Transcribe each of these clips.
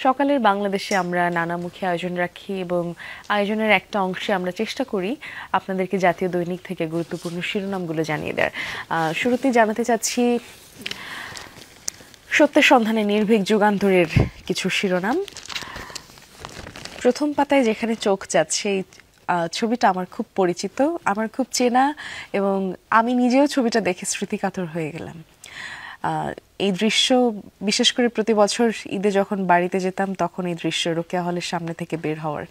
সকালের বাংলাদেশে আমরা নানামুখী আয়োজন রাখি এবং আয়োজনের একটা অংশে আমরা চেষ্টা করি আপনাদেরকে জাতীয় দৈনিক থেকে গুরুত্বপূর্ণ শিরোনামগুলো জানিয়ে দেওয়ার। শুরুতেই জানাতে চাচ্ছি সত্যের সন্ধানে নির্ভীক যুগান্তরের কিছু শিরোনাম। প্রথম পাতায় যেখানে চোখ যাচ্ছে এই ছবিটা আমার খুব পরিচিত, আমার খুব চেনা, এবং আমি নিজেও ছবিটা দেখে স্মৃতিকাতর হয়ে গেলাম। এই দৃশ্য বিশেষ করে প্রতি বছর ঈদে যখন বাড়িতে যেতাম তখন এই দৃশ্য রোকেয়া হলের সামনে থেকে বের হওয়ার।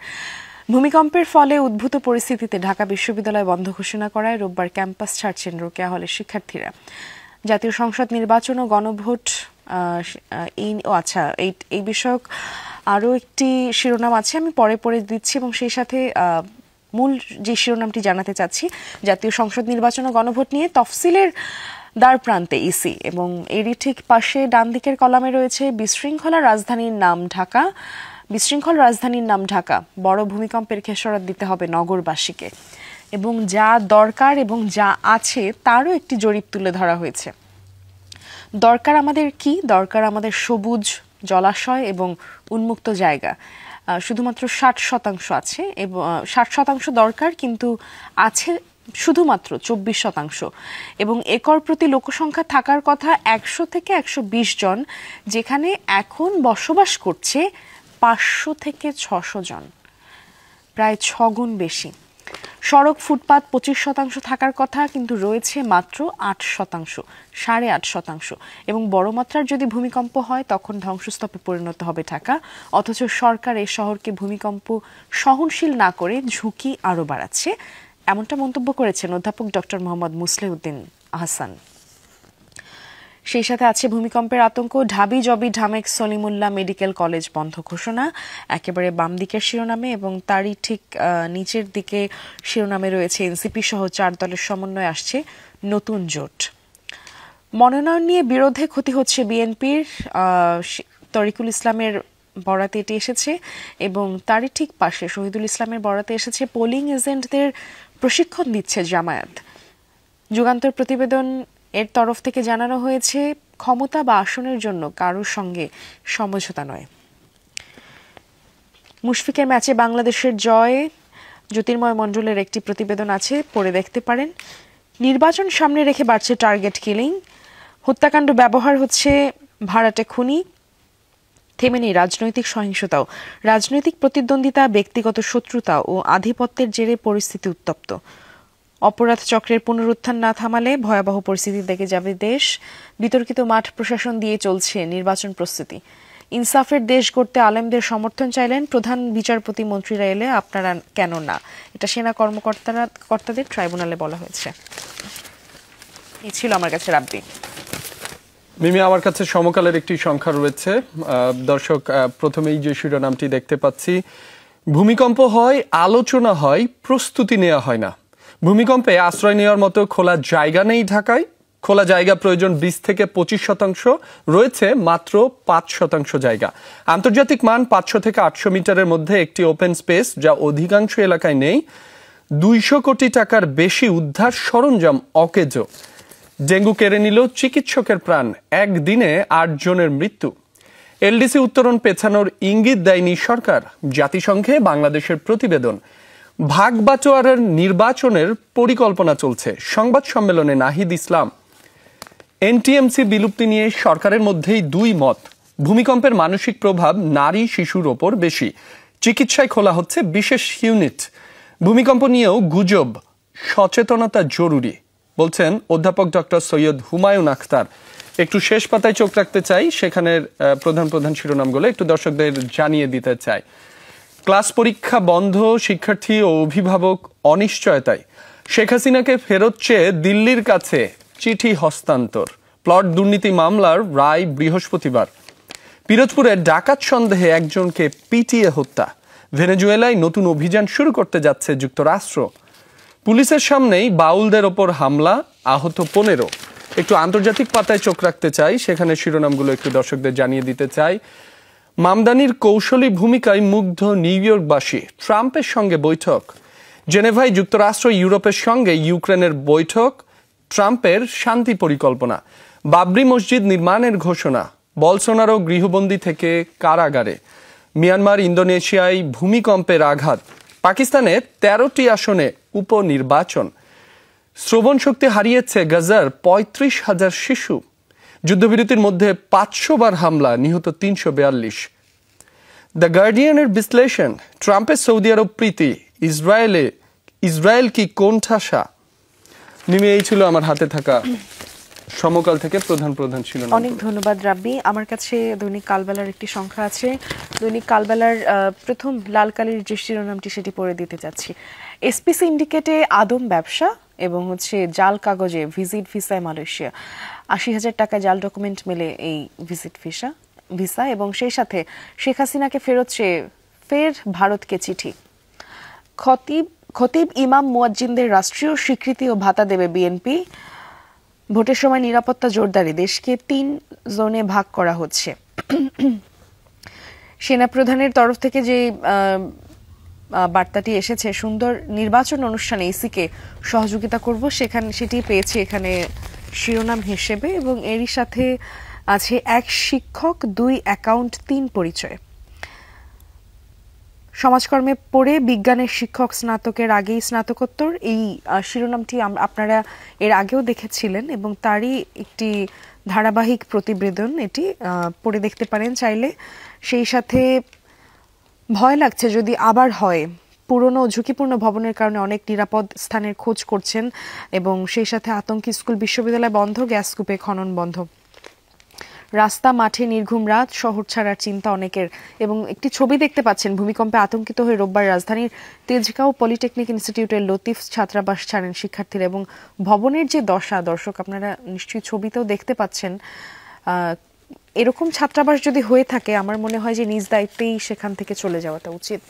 ভূমিকম্পের ফলে উদ্ভূত পরিস্থিতিতে ঢাকা বিশ্ববিদ্যালয় বন্ধ ঘোষণা করায় রোববার ক্যাম্পাস ছাড়ছেন রোকেয়া হলের শিক্ষার্থীরা। জাতীয় সংসদ নির্বাচন ও গণভোট এই বিষয়ক আরও একটি শিরোনাম আছে, আমি পরে পরে দিচ্ছি, এবং সেই সাথে মূল যে শিরোনামটি জানাতে চাচ্ছি জাতীয় সংসদ নির্বাচন ও গণভোট নিয়ে তফসিলের দ্বার প্রান্তে ইসি, এবং এরই ঠিক পাশে ডান দিকের কলামে রয়েছে বিশৃঙ্খল রাজধানীর নাম ঢাকা, বড় ভূমিকম্পের খেসারত দিতে হবে নগরবাসীকে, এবং যা দরকার এবং যা আছে তারও একটি জরিপ তুলে ধরা হয়েছে। দরকার আমাদের কি? দরকার আমাদের সবুজ জলাশয় এবং উন্মুক্ত জায়গা। শুধুমাত্র 60% আছে, এবং 60% দরকার, কিন্তু আছে শুধুমাত্র 24%, এবং একর প্রতি লোকসংখ্যা থাকার কথা 100 থেকে 120 জন, যেখানে এখন বসবাস করছে 500 থেকে 600 জন, প্রায় 6 গুণ বেশি। সড়ক ফুটপাত 25% থাকার কথা, কিন্তু রয়েছে মাত্র 8%, 8.5%, এবং বড় মাত্রার যদি ভূমিকম্প হয় তখন ধ্বংসস্তূপে পরিণত হবে ঢাকা। অথচ সরকার এই শহরকে ভূমিকম্প সহনশীল না করে ঝুঁকি আরও বাড়াচ্ছে, এমনটা মন্তব্য করেছেন অধ্যাপক ডক্টর মোহাম্মদ মুসলিউদ্দিন আহসান। সেই সাথে আছে ভূমিকম্পের আতঙ্ক, ঢাবি জবি ঢামেক সলিমুল্লাহ মেডিকেল কলেজ বন্ধ ঘোষণা, একেবারে বাম দিকের শিরোনামে, এবং তারই ঠিক নিচের দিকে শিরোনামে রয়েছে এনসিপি সহ 4 দলের সমন্বয়ে আসছে নতুন জোট। মনোনয়ন নিয়ে বিরোধে ক্ষতি হচ্ছে বিএনপির, তরিকুল ইসলামের বরাতে এটি এসেছে, এবং তারই ঠিক পাশে শহীদুল ইসলামের বরাতে এসেছে পোলিং এজেন্টদের প্রশিক্ষণ দিচ্ছে জামায়াত। যুগান্তর প্রতিবেদন এর তরফ থেকে জানানো হয়েছে ক্ষমতা বা আসনের জন্য কারোর সঙ্গে সমঝোতা নয়। মুশফিকের ম্যাচে বাংলাদেশের জয়, জ্যোতির্ময় মণ্ডলের একটি প্রতিবেদন আছে, পড়ে দেখতে পারেন। নির্বাচন সামনে রেখে বাড়ছে টার্গেট কিলিং, হত্যাকাণ্ড ব্যবহার হচ্ছে ভাড়াটে খুনি, থেমে নেই রাজনৈতিক সহিংসতাও, রাজনৈতিক প্রতিদ্বন্দ্বিতা, ব্যক্তিগত শত্রুতা ও আধিপত্যের জেরে পরিস্থিতি উত্তপ্ত। অপরাধ চক্রের পুনরুত্থান না থামালে ভয়াবহ পরিস্থিতি দেখে যাবে দেশ। বিতর্কিত মাঠ প্রশাসন দিয়ে চলছে নির্বাচন প্রস্তুতি। ইনসাফের দেশ গড়তে আলেমদের সমর্থন চাইলেন প্রধান বিচারপতি, মন্ত্রীরা এলে আপনারা কেন না, এটা সেনা কর্মকর্তাদের ট্রাইব্যুনালে বলা হয়েছে। এই ছিল আমার কাছে রাব্বি। মিমি, আমার কাছে সমকালের একটি সংখ্যা রয়েছে। দর্শক, প্রথমেই যে শিরোনামটি দেখতে পাচ্ছি, ভূমিকম্প হয়, আলোচনা হয়, প্রস্তুতি নেওয়া হয় না। ভূমিকম্পে আশ্রয় নেওয়ার মতো খোলা জায়গা নেই ঢাকায়। খোলা জায়গা প্রয়োজন 20 থেকে 25%, রয়েছে মাত্র 5% জায়গা। আন্তর্জাতিক মান 500 থেকে 800 মিটারের মধ্যে একটি ওপেন স্পেস, যা অধিকাংশ এলাকায় নেই। 200 কোটি টাকার বেশি উদ্ধার সরঞ্জাম অকেজো। ডেঙ্গু কেড়ে নিল চিকিৎসকের প্রাণ, একদিনে 8 জনের মৃত্যু। এলডিসি উত্তরণ পেছানোর ইঙ্গিত দেয়নি সরকার। জাতিসংঘে বাংলাদেশের প্রতিবেদন। ভাগ বাটোয়ারার নির্বাচনের পরিকল্পনা চলছে। সংবাদ সম্মেলনে নাহিদ ইসলাম। এনটিএমসি বিলুপ্তি নিয়ে সরকারের মধ্যেই 2 মত। ভূমিকম্পের মানসিক প্রভাব নারী শিশুর ওপর বেশি। চিকিৎসায় খোলা হচ্ছে বিশেষ ইউনিট। ভূমিকম্প নিয়েও গুজব, সচেতনতা জরুরি, বলছেন অধ্যাপক ডক্টর সৈয়দ হুমায়ুন আখতার। একটু শেষ পাতায় চোখ রাখতে চাই, সেখানের প্রধান শিরোনামগুলো একটু দর্শকদের জানিয়ে দিতে চাই। ক্লাস পরীক্ষা বন্ধ, শিক্ষার্থী ও অভিভাবক অনিশ্চয়তায়। শেখ হাসিনাকে ফেরত চেয়ে দিল্লির কাছে চিঠি হস্তান্তর। প্লট দুর্নীতি মামলার রায় বৃহস্পতিবার। পিরোজপুরে ডাকাত সন্দেহে একজনকে পিটিয়ে হত্যা। ভেনেজুয়েলায় নতুন অভিযান শুরু করতে যাচ্ছে যুক্তরাষ্ট্র। পুলিশের সামনেই বাউলদের ওপর হামলা, আহত 15। একটু আন্তর্জাতিক পাতায় চোখ রাখতে চাই, সেখানে শিরোনামগুলো একটু দর্শকদের জানিয়ে দিতে চাই। মামদানির কৌশলী ভূমিকায় মুগ্ধ নিউ ইয়র্কবাসী। ট্রাম্পের সঙ্গে বৈঠক। জেনেভায় যুক্তরাষ্ট্র ইউরোপের সঙ্গে ইউক্রেনের বৈঠক। ট্রাম্পের শান্তি পরিকল্পনা। বাবরি মসজিদ নির্মাণের ঘোষণা। বলসোনারো গৃহবন্দী থেকে কারাগারে। মিয়ানমার ইন্দোনেশিয়ায় ভূমিকম্পের আঘাত। পাকিস্তানে 13টি আসনে উপনির্বাচন। শ্রবণ শক্তি হারিয়েছে গাজার 35,000 শিশু। যুদ্ধবিরতির মধ্যে 500 বার হামলা, নিহত 342। দ্য গার্ডিয়ানের বিশ্লেষণ, ট্রাম্পের সৌদি আরব প্রীতি, ইসরায়েল কি কোণঠাসা। নিমে এই ছিল আমার হাতে থাকা সমকাল থেকে প্রধান প্রধান শিরোনাম। অনেক ধন্যবাদ রাব্বি। আমার কাছে দৈনিক কালবেলার একটি সংখ্যা আছে। দৈনিক কালবেলার প্রথম লাল কালির যে শিরোনামটি সেটি পড়ে দিতে যাচ্ছি। এসপি সিন্ডিকেটে আদম ব্যবসা এবং জাল কাগজে ভিজিট ভিসায় মালয়েশিয়া। 80,000 টাকায় জাল ডকুমেন্ট মেলে এই ভিজিট ভিসা এবং সেই সাথে শেখ হাসিনাকে ফেরত চেয়ে ফের ভারতকে চিঠি। খতিব ইমাম মুয়াজ্জিনদের রাষ্ট্রীয় স্বীকৃতি ও ভাতা দেবে বিএনপি। ভোটের সময় নিরাপত্তা জোরদারি, দেশকে 3 জোনে ভাগ করা হচ্ছে। সেনাপ্রধানের তরফ থেকে যে বার্তাটি এসেছে, সুন্দর নির্বাচন অনুষ্ঠানে ইসিকে সহযোগিতা করব, সেটি পেয়েছি এখানে শিরোনাম হিসেবে। এবং এরই সাথে আছে 1 শিক্ষক 2 অ্যাকাউন্ট 3 পরিচয়। সমাজকর্মে পড়ে বিজ্ঞানের শিক্ষক স্নাতকের আগেই স্নাতকোত্তর, এই শিরোনামটি আপনারা এর আগেও দেখেছিলেন এবং তারই একটি ধারাবাহিক প্রতিবেদন। এটি পড়ে দেখতে পারেন চাইলে। সেই সাথে ভয় লাগছে যদি আবার হয়। পুরনো ঝুঁকিপূর্ণ ভবনের কারণে অনেক নিরাপদ স্থানের খোঁজ করছেন এবং সেই সাথে আতঙ্কি স্কুল বিশ্ববিদ্যালয় বন্ধ, গ্যাস কূপে খনন বন্ধ। রাস্তা মাঠে নির্ঘুম রাত, শহর ছাড়ার চিন্তা অনেকের। এবং একটি ছবি দেখতে পাচ্ছেন, ভূমিকম্পে আতঙ্কিত হয়ে রোববার রাজধানীর তেজগাঁও পলিটেকনিক ইনস্টিটিউটের লতিফ ছাত্রাবাস ছাড়েন শিক্ষার্থীরা। এবং ভবনের যে দশা, দর্শক আপনারা নিশ্চয়ই ছবিতেও দেখতে পাচ্ছেন, এরকম ছাত্রাবাস যদি হয়ে থাকে আমার মনে হয় যে নিজ দায়িত্বেই সেখান থেকে চলে যাওয়াটা উচিত।